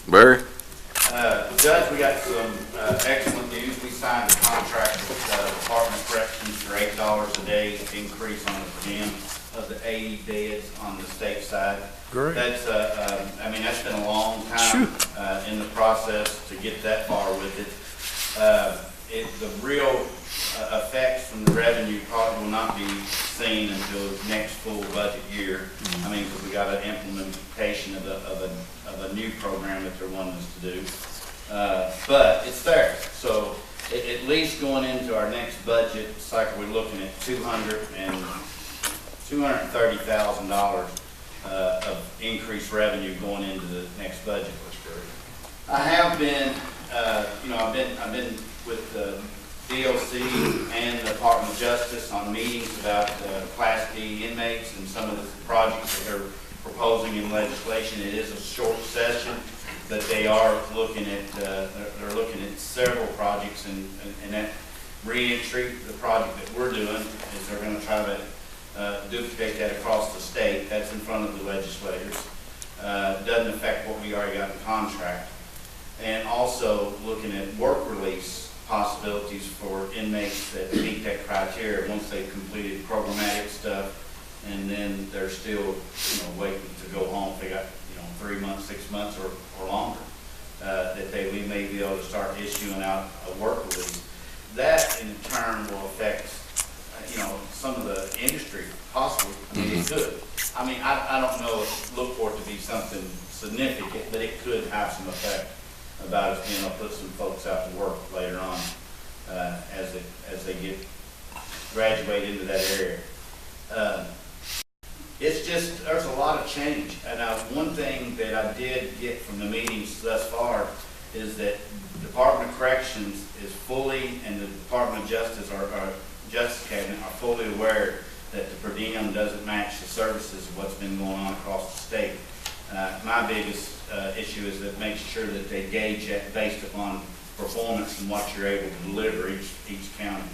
Barry? Judge, we got some excellent news. We signed a contract with Department of Corrections for $8 a day increase on the per diem of the 80 beds on the state side. Great. That's, I mean, that's been a long time in the process to get that far with it. The real effects from the revenue probably will not be seen until next full budget year. I mean, because we got an implementation of a new program that they're wanting us to do. But it's there. So at least going into our next budget cycle, we're looking at $230,000 of increased revenue going into the next budget. I have been, I've been with the DOC and the Department of Justice on meetings about Class D inmates and some of the projects that they're proposing in legislation. It is a short session, but they are looking at they're looking at several projects, and that reentry, the project that we're doing, is they're going to try to duplicate that across the state. That's in front of the legislators. Doesn't affect what we already got in contract. And also looking at work release possibilities for inmates that meet that criteria once they've completed programmatic stuff, and then they're still, waiting to go home. If they got, 3 months, 6 months, or longer, that we may be able to start issuing out a work release. That in turn will affect, some of the industry possibly. I mean, it could. I mean, I don't know, look for it to be something significant, but it could have some effect about us being able to put some folks out to work later on as they graduate into that area. It's just, there's a lot of change. And one thing that I did get from the meetings thus far is that the Department of Corrections is fully, and the Department of Justice, our Justice Cabinet, are fully aware that the per diem doesn't match the services of what's been going on across the state. My biggest issue is that making sure that they gauge that based upon performance and what you're able to deliver each county.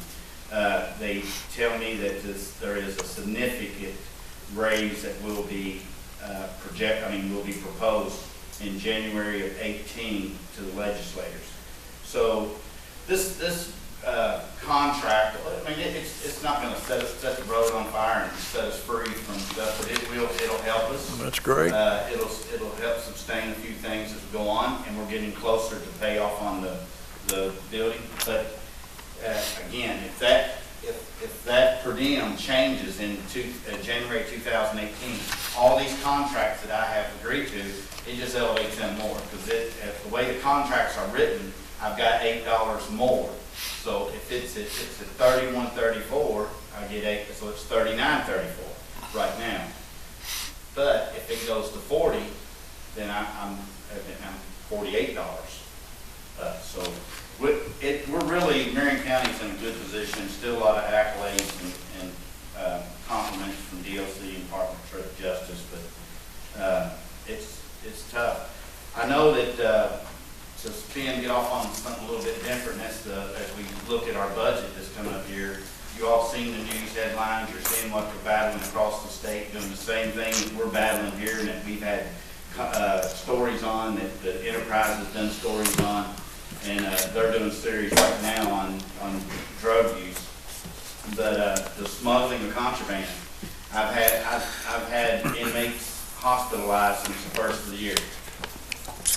They tell me that there is a significant raise that will be will be proposed in January of 18 to the legislators. So this contract, I mean, it's not going to set the road on fire and set us free from stuff, but it'll help us. That's great. It'll help sustain a few things as we go on, and we're getting closer to pay off on the building. But again, if that per diem changes in January 2018, all these contracts that I have agreed to, it just elevates them more, because the way the contracts are written, I've got $8 more. So if it's at $31.34, I get 8, so it's $39.34 right now. But if it goes to 40, then I'm $48. So we're really, Marion County's in a good position. Still a lot of accolades and compliments from DOC and Department of Justice, but it's tough. I know that to get off on something a little bit different, as we look at our budget that's coming up here. You all seen the news headlines. You're seeing what they're battling across the state, doing the same thing that we're battling here, and that we've had stories on, that the Enterprise has done stories on, and they're doing series right now on drug use. But the smuggling of contraband, I've had inmates hospitalized since the first of the year.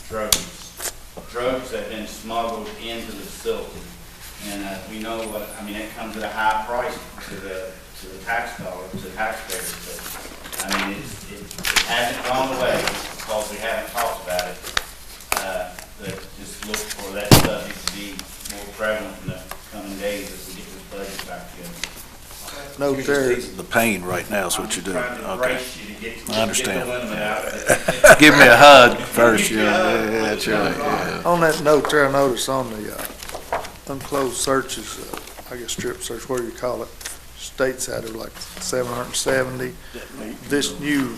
Drugs that have been smuggled into the facility, and we know what it comes at a high price to the taxpayers. But I mean, it hasn't gone away because we haven't talked about it. But just look for that subject to be more prevalent in the coming days as we get this budget back together. No, Terry. The pain right now is what you're doing. Trying to Okay. brace you to get I understand. the limit out. Give me a hug first. Yeah, that's right. Yeah. On that note, Terry, I noticed on the unclosed searches, I guess strip search, what do you call it? Stateside are like 770. This new,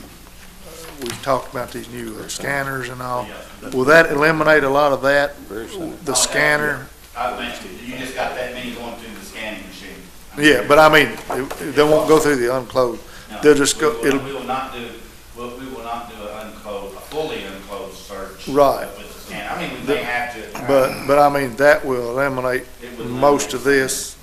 we've talked about these new scanners and all. Will that eliminate a lot of that? The scanner? I mentioned, you just got that many going through the scanning machine. Yeah, but I mean, they won't go through the unclosed. No, They'll just go. We will not do a fully unclosed search. Right. With the And, I mean, we may have to. But I mean, that will eliminate It would most of eliminate this,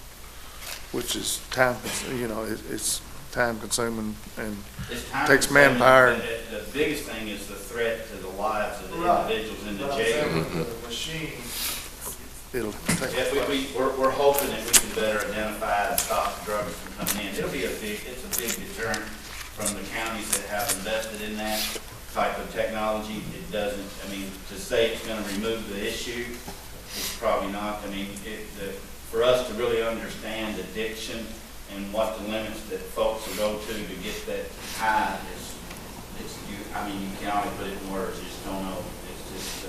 which is time, it's time consuming and It's time takes consuming. manpower. The biggest thing is the threat to the lives of the Right. individuals in the But I'm jail. saying with the machine, it'll take. Yeah, we're hoping that we can better identify and stop drugs from coming in. It's a big deterrent from the counties that have invested in that type of technology. It doesn't, I mean, to say it's gonna remove the issue, it's probably not. I mean, for us to really understand addiction and what the limits that folks will go to get that high I mean, you can only put it in words, you just don't know. It's just,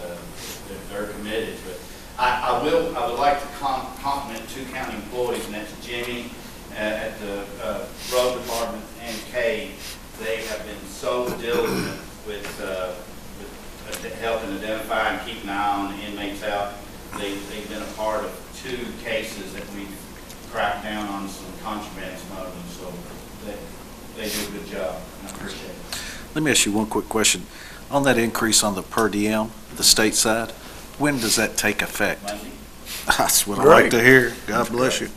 they're committed to it. I would like to compliment two county employees, and that's Jimmy at the road department and Kay. They have been so diligent with helping identify and keep an eye on the inmates out. They've been a part of 2 cases that we've cracked down on some contraband smuggling, so they do a good job, and I appreciate it. Let me ask you one quick question. On that increase on the per diem, the state side, when does that take effect? Monday? That's what I like to hear. God bless you.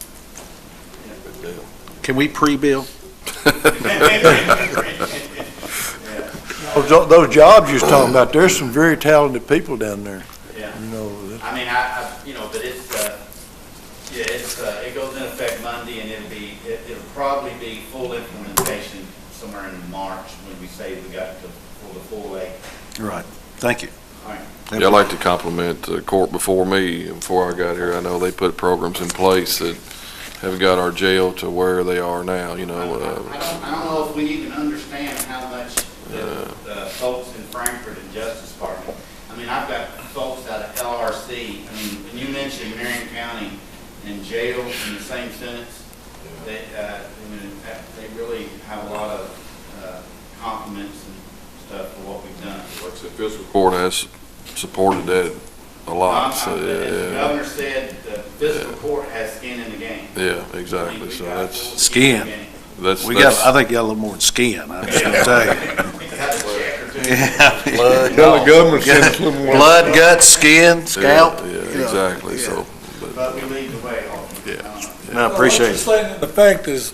Can we pre-bill? Those jobs you're talking about, there's some very talented people down there. Yeah. You know, I mean, but it goes in effect Monday, and it'll probably be full implementation somewhere in March when we say we got to the full lake. Right. Thank you. All right. Yeah, I'd like to compliment the court before me and before I got here. I know they put programs in place that have got our jail to where they are now, you know. I don't know if we even understand how much the folks in Frankfurt and Justice Department. I mean, I've got folks out of LRC. I mean, when you mentioned Marion County and jail in the same sentence, they really have a lot of compliments and stuff for what we've done. Like I said, Fiscal Court has supported that a lot. So, the governor said the fiscal court has skin in the game. Yeah, exactly. So that's Skin. I think you got a little more than skin, I'm just gonna tell you. Yeah. the government sends us a little more. Blood, guts, skin, scalp. Yeah, exactly. Yeah. So, But we lead the way. I appreciate it. The fact is,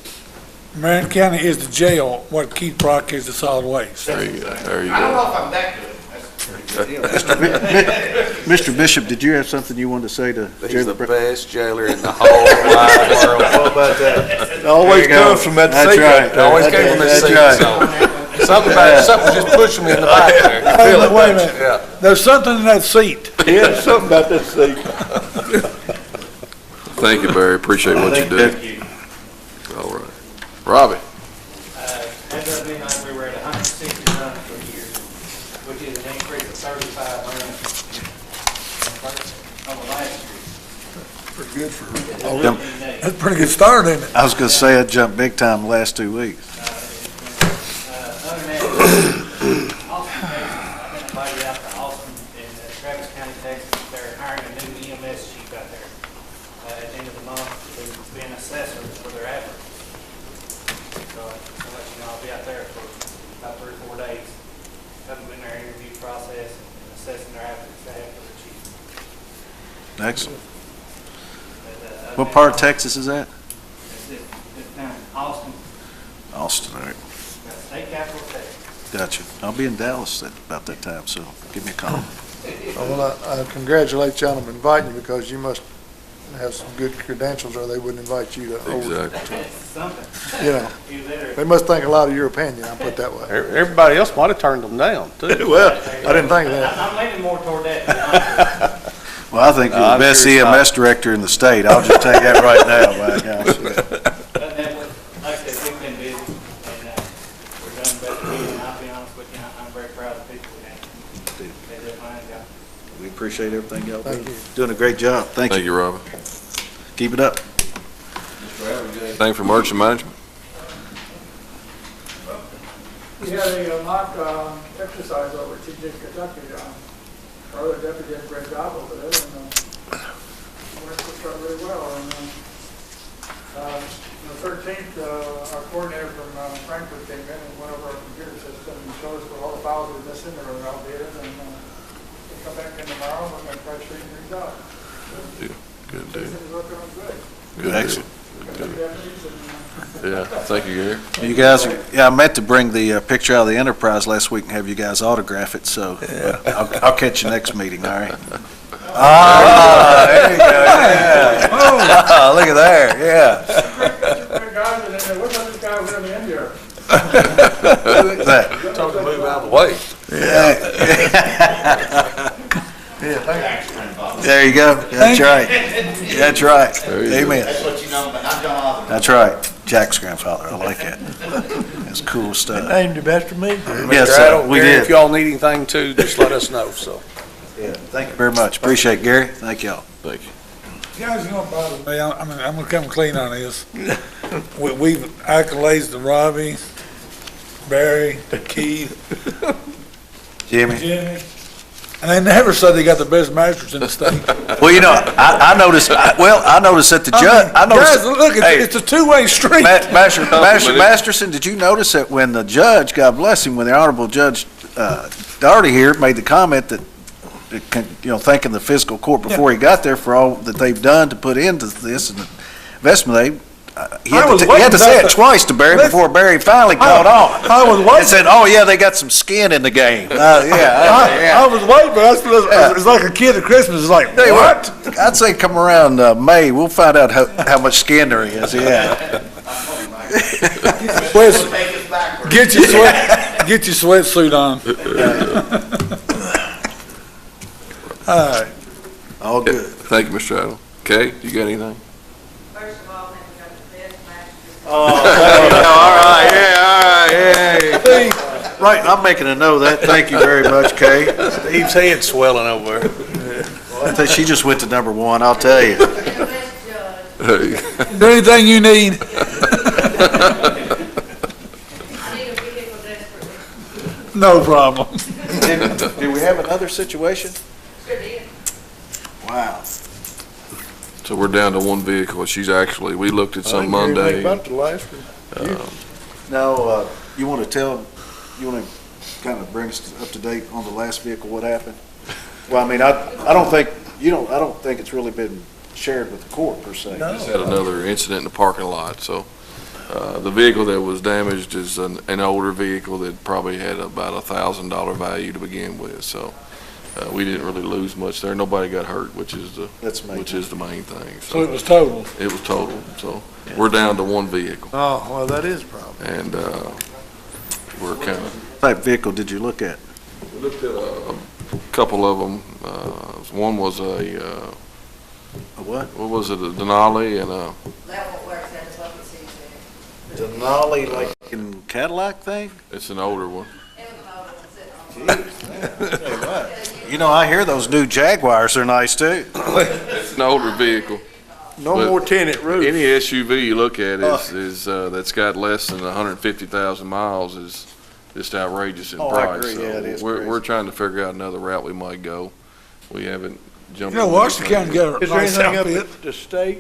Marion County is the jail, what Keith Brock is the solid waste. there you go. There you I don't know go. if I'm that good. That's a pretty good deal. Mr. Bishop, did you have something you wanted to say to He's Jerry? the best jailer in the whole wide world. What about that? It always comes from that That's seat. right. It always came from his That's seat. right. So something just pushing me in the back there. You feel it, Wait a don't you? minute. Yeah. There's something in that seat. Yeah, something about that seat. Thank you, Barry. Appreciate what you do. Thank you. All right. Robbie. As of midnight, we were at 160 runs for the year, which is an increase of 35 runs over last year. Pretty good for, Yep. that's a pretty good start, isn't it? I was gonna say it jumped big time the last 2 weeks. Other than that, Austin, Texas, I've been invited out to Austin in Travis County, Texas. They're hiring a new EMS chief out there at the end of the month to be an assessor for their efforts. So I'll let you know, I'll be out there for about 3 or 4 days, having been their interview process and assessing their efforts they have for the chief. Excellent. But, What part of Texas is that? It's down in Austin, Austin, all right. state capital of Texas. Gotcha. I'll be in Dallas at about that time, so give me a call. Well, I congratulate you on them inviting you, because you must have some good credentials, or they wouldn't invite you to hold. Exactly. It's something. You know, You better. they must think a lot of your opinion, I'll put it that way. Everybody else might have turned them down, too. Well, I didn't think of that. I'm leaning more toward that, to be honest with you. Well, I think you're the I'm best sure it's EMS director in the state. I'll just take that right now, my gosh. But that was, like I said, we've been busy, and we're doing the best we can, and I'll be honest with you, I'm very proud of the people we have. They do a fine job. We appreciate everything y'all do. Thank you. Doing a great job. Thank Thank you. you, Robbie. Keep it up. Anything for emergency management? We had a mock exercise over at TJ, Kentucky. Our other deputy did a great job over there, and worked out really well. And on the 13th, our coordinator from Frankfurt came in and went over our computer system and showed us what all the files were missing or outdated, and come back in tomorrow, we're gonna try to straighten things out. Good deal. Everything's working on good. Good deal. Excellent. Got two deputies and, Yeah, thank you, Gary. You guys, yeah, I meant to bring the picture out of the Enterprise last week and have you guys autograph it, so I'll catch you next meeting, all right? Ah, there you go, yeah. Look at there, yeah. Good guys, and then, what's up this guy over in India? Told him to move out of the way. There you go. That's right. That's right. There you go. Amen. That's what you know, but I'm John Osborne. That's right. Jack's grandfather. I like that. That's cool stuff. Named him after me. Yes, Mr. sir, Adel, we Gary, did. If y'all need anything too, just let us know, so. Yeah, thank you very much. Appreciate it, Gary. Thank y'all. Thank you. You guys don't bother me, I'm gonna come clean on this. We've accolades to Robbie, Barry, Keith, Jimmy? Jimmy, and they never said they got the best masters in the state. Well, you know, I noticed that the judge, I noticed. Guys, look, Hey, it's a two-way street. Masterson, did you notice that when the judge, God bless him, when the Honorable Judge Daugherty here made the comment that, thanking the fiscal court before he got there for all that they've done to put into this and the investment, he had to say it twice to Barry before Barry finally caught on. I was And waiting, said, oh, yeah, they got some skin in the game. I was waiting, but it's like a kid at Christmas, it's like, Tell you what? I'd say come around May, we'll find out how much skin there is, yeah. Wes, Take us backwards. get your sweatsuit on. All right. All good. Thank you, Mr. Adel. Kay, you got anything? First of all, I think we got the best matches. All right, yeah. Right, I'm making a note of that. Thank you very much, Kay. Steve's head's swelling over there. I think she just went to number one, I'll tell you. And the best judge. Hey, Is there anything you need? I need a vehicle desperately. No problem. Did we have another situation? Sure did. Wow. so we're down to one vehicle. She's actually, we looked at some I didn't hear anything Monday. about the last one. Now, you want to kind of bring us up to date on the last vehicle, what happened? Well, I mean, I don't think it's really been shared with the court per se. Just had another incident in the parking lot, so, the vehicle that was damaged is an older vehicle that probably had about $1,000 value to begin with, so, we didn't really lose much there. Nobody got hurt, which is the main thing. So it was total. It was total, so we're down to one vehicle, Oh, well, that is a problem. and, we're kind of, What type of vehicle did you look at? we looked at a couple of them. One was A what? what was it, a Denali and a, That one works at the bucket seats there. Denali, like in Cadillac thing? it's an older one. It was an old one sitting on. You know, I hear those new Jaguars are nice too. It's an older vehicle. No But more tenant roof. Any SUV you look at is that's got less than 150,000 miles is just outrageous in Oh, I price. agree. So Yeah, it is we're crazy. trying to figure out another route we might go. We haven't jumped. You know, into Washington County anything. got a Is there nice anything up outfit. at the state?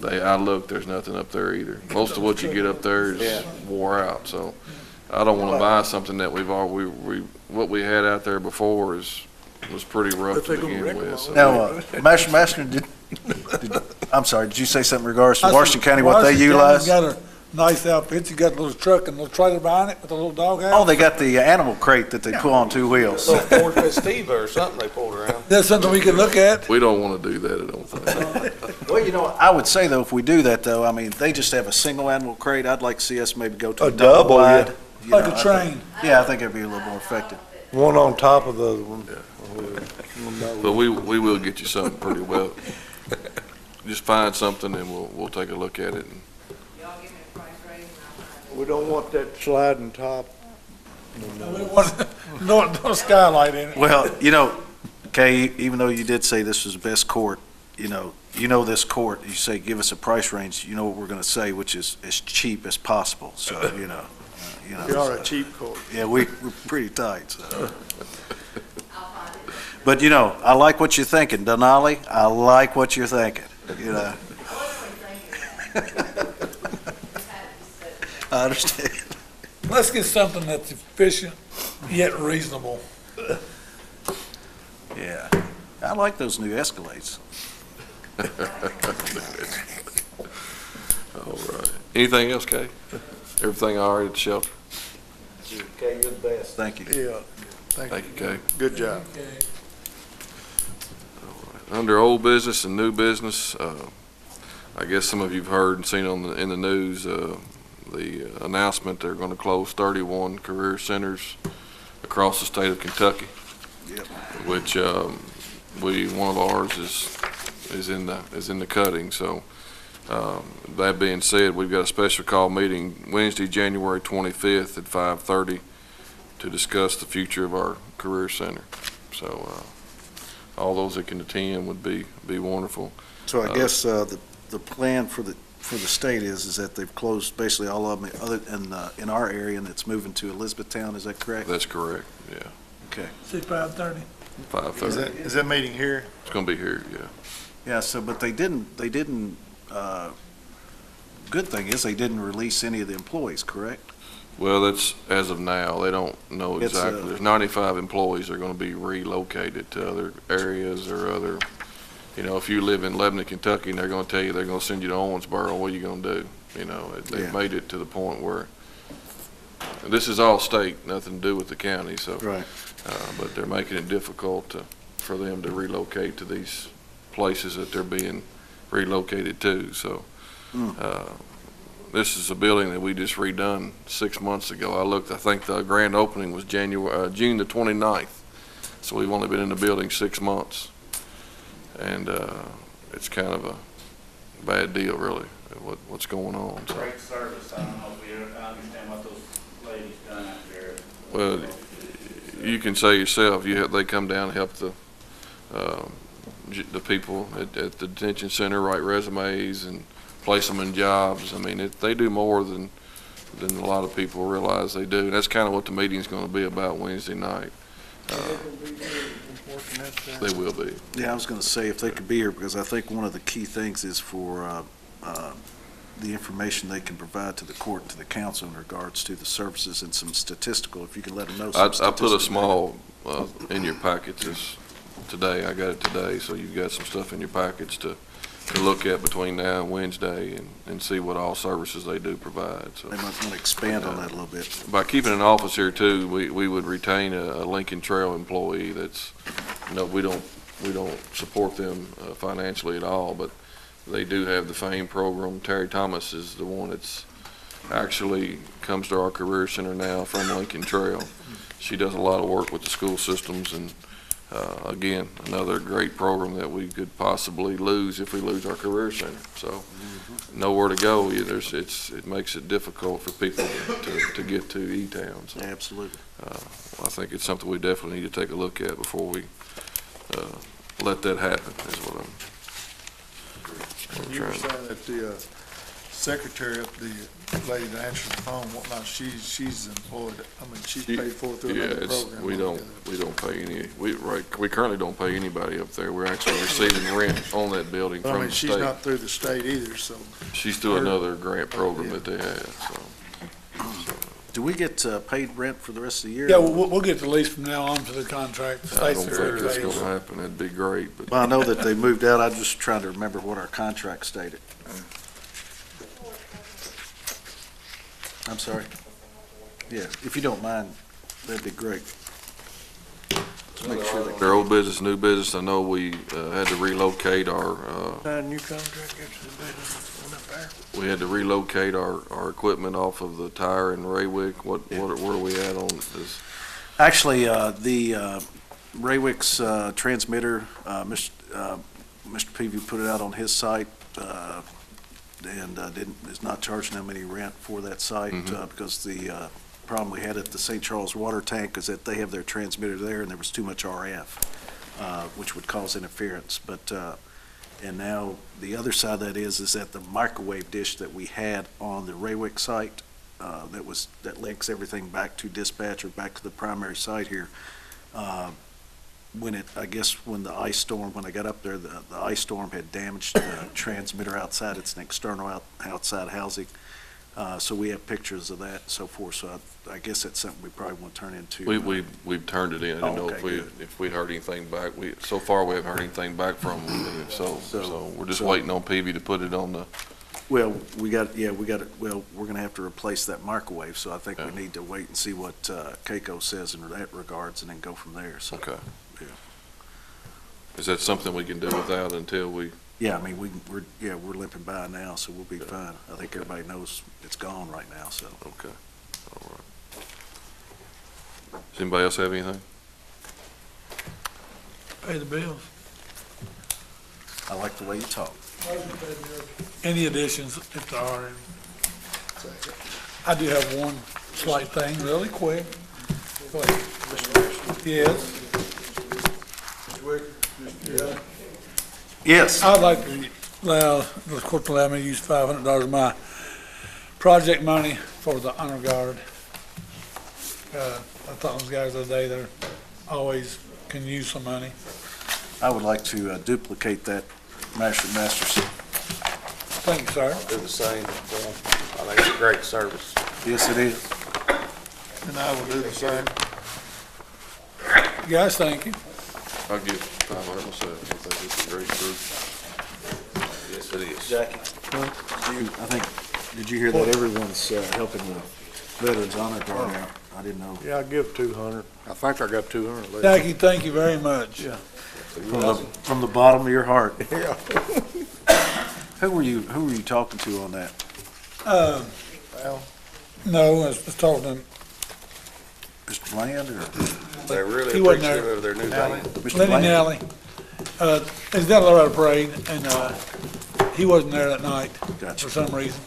I looked, there's nothing up there either. Most of what you get up there is Yeah. wore out, so I don't want to buy something that what we had out there before was pretty rough But to they gonna begin wreck with. them So. Now, Master, I'm sorry, did you say something in regards to Washington County, what they Washington utilize? County's got a nice outfit. You got a little truck and a little trailer behind it with a little dog Oh, house. they got the animal crate that they pull on two wheels. So Ford Festiva or something they pulled around. That's something we can look at. We don't want to do that, I don't think. Well, you know, I would say though, if we do that though, I mean, they just have a single animal crate. I'd like to see us maybe go to A a double double, wide. yeah. You Like know, a I train. think- Yeah, I think it'd be a little more effective. One on top of the other one. But we will get you something pretty well. Just find something and we'll take a look at it. And Y'all give me a price raise and I'll find it. We don't want that sliding top. No skylight in it. Well, you know, Kay, even though you did say this was the best court, you know this court, you say, give us a price range, you know what we're gonna say, which is as cheap as possible, so, you know. We are a so- cheap court. Yeah, we're pretty tight, so. I'll find it. But, you know, I like what you're thinking, Denali, I like what you're thinking, you know. I wasn't thinking. Just had it just said. I understand. Let's get something that's efficient yet reasonable. Yeah, I like those new Escalades. All right. Anything else, Kay? Everything all right at the shelter? Okay, you're the best. Thank you. Yeah, Thank you, Kay. Good job. Under old business and new business, I guess some of you've heard and seen in the news, the announcement they're going to close 31 career centers across the state of Kentucky. Yep. Which one of ours is in the cutting. So that being said, we've got a special call meeting Wednesday, January 25th at 5:30 to discuss the future of our career center. So all those that can attend would be wonderful. So I guess the plan for the state is that they've closed basically all of them other in our area, and it's moving to Elizabethtown. Is that correct? That's correct. Yeah. Okay. See, 5:30. 5:30. Is that meeting here? It's going to be here. Yeah. Yeah. So, but they didn't. Good thing is they didn't release any of the employees. Correct? Well, that's as of now. They don't know It's, exactly. There's 95 employees that are going to be relocated to other areas or other. You know, if you live in Lebanon, Kentucky, and they're going to tell you they're going to send you to Owensboro, what are you going to do? You know, they've Yeah. made it to the point where this is all state, nothing to do with the county. So, Right. but they're making it difficult for them to relocate to these places that they're being relocated to. So, this is a building that we just redone 6 months ago. I think the grand opening was June the 29th. So we've only been in the building 6 months. And it's kind of a bad deal, really, what's going on. So. Great service. I don't know if you understand what those ladies done out there. Well, you can say yourself, they come down and help the people at the detention center write resumes and place them in jobs. I mean, they do more than a lot of people realize they do. And that's kind of what the meeting's going to be about Wednesday night. They will be. Yeah, I was going to say if they could be here, because I think one of the key things is for the information they can provide to the court and to the council in regards to the services and some statistical, if you could let them know. I put a small in your packets today. I got it today, so you've got some stuff in your packets to look at between now and Wednesday and see what all services they do provide. So They might want to expand on that a little bit. by keeping an office here too, we would retain a Lincoln Trail employee that's, we don't support them financially at all, but they do have the FAME program. Terry Thomas is the one that's actually comes to our career center now from Lincoln Trail. She does a lot of work with the school systems, and again, another great program that we could possibly lose if we lose our career center. So nowhere to go. It makes it difficult for people to get to E-Town. So, Absolutely. I think it's something we definitely need to take a look at before we let that happen, is what I'm You were trying to. saying that the secretary up, the lady that answers the phone, whatnot, she's employed, I mean, she's paid for through Yeah, another program. we don't pay any, we currently don't pay anybody up there. We're actually receiving rent on that building I from mean, the she's state. not through the state either, so. She's through another grant program that they have, so. Do we get paid rent for the rest of the year? Yeah, we'll get the lease from now on to the contract. I don't think that's gonna happen. That'd be great, but. Well, I know that they moved out. I'm just trying to remember what our contract stated. I'm sorry. Yeah, if you don't mind, that'd be great. Just make sure that. Their old business, new business, I know we had to relocate our, New contract after the business went up there. we had to relocate our equipment off of the tire in Raywick. Where are we at on this? Actually, the Raywick's transmitter, Mr. Peavy put it out on his site, and is not charging them any rent for that site, because the problem we had at the St. Charles water tank is that they have their transmitter there and there was too much RF, which would cause interference. But and now the other side of that is that the microwave dish that we had on the Raywick site, that links everything back to dispatch or back to the primary site here. When the ice storm, when I got up there, the ice storm had damaged the transmitter outside. It's an external outside housing. So we have pictures of that and so forth, so I guess that's something we probably want to turn into. We've turned it in. I didn't know Okay, good. if we'd heard anything back. So far, we haven't heard anything back from them, and if so we're just waiting on PV to put it on the, Well, we're gonna have to replace that microwave, so I think we need to wait and see what Keiko says in that regards, and then go from there, so. okay. Yeah. Is that something we can do without until we, Yeah, I mean, we're limping by now, so we'll be fine. I think everybody knows it's gone right now, so. okay, all right. Does anybody else have anything? Pay the bills. I like the way you talk. Any additions, if there are any? I do have one slight thing, really quick. Go ahead. Yes. Yes. I'd like to allow, the court to allow me to use $500 of my project money for the honor guard. I thought those guys the other day, they're always can use some money. I would like to duplicate that, Masterson. Thank you, sir. Do the same. I think it's a great service. Yes, it is. And I will do the same. Guys, thank you. I'll give 500 myself. I think it's a great group. Yes, it is. Jackie, did you hear that everyone's helping the Veterans Honor Guard out? I didn't know. Yeah, I'll give 200. I think I got 200 left. Jackie, thank you very much. Yeah. From the bottom of your heart. Yeah. Who were you talking to on that? Well, No, I was talking to Mr. Bland or They're really He wasn't appreciative there. of their new van. Mr. Lenny Bland? Nally. He's down the road parade, and he wasn't there that night Gotcha. for some reason.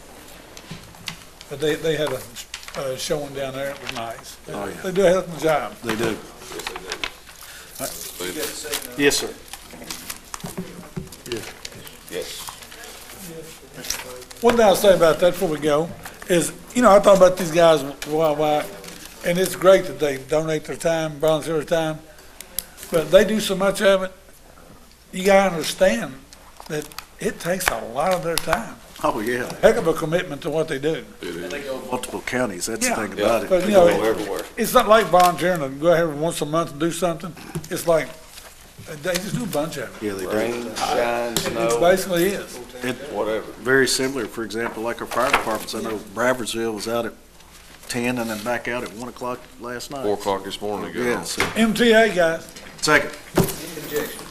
But they had a showing down there. It was nice. Oh, yeah. They do a hell of a job. They do. Steve? Yes, sir. Yes. One thing I'll say about that before we go is, I thought about these guys a while back, and it's great that they donate their time, volunteer their time, but they do so much of it, you gotta understand that it takes a lot of their time. Oh, yeah. Heck of a commitment to what they do. Multiple counties, that's the Yeah. thing about it. But, They go everywhere. it's not like volunteering to go ahead once a month and do something. It's like, they just do a bunch of it. Yeah, they do. Rain, shine, It snow, basically is. whatever. Very similar, for example, like our fire departments. I know Bradfordsville was out at 10 and then back out at 1 o'clock last night. 4 o'clock this morning to go. Yeah, so, MTA, guys. second. Objection.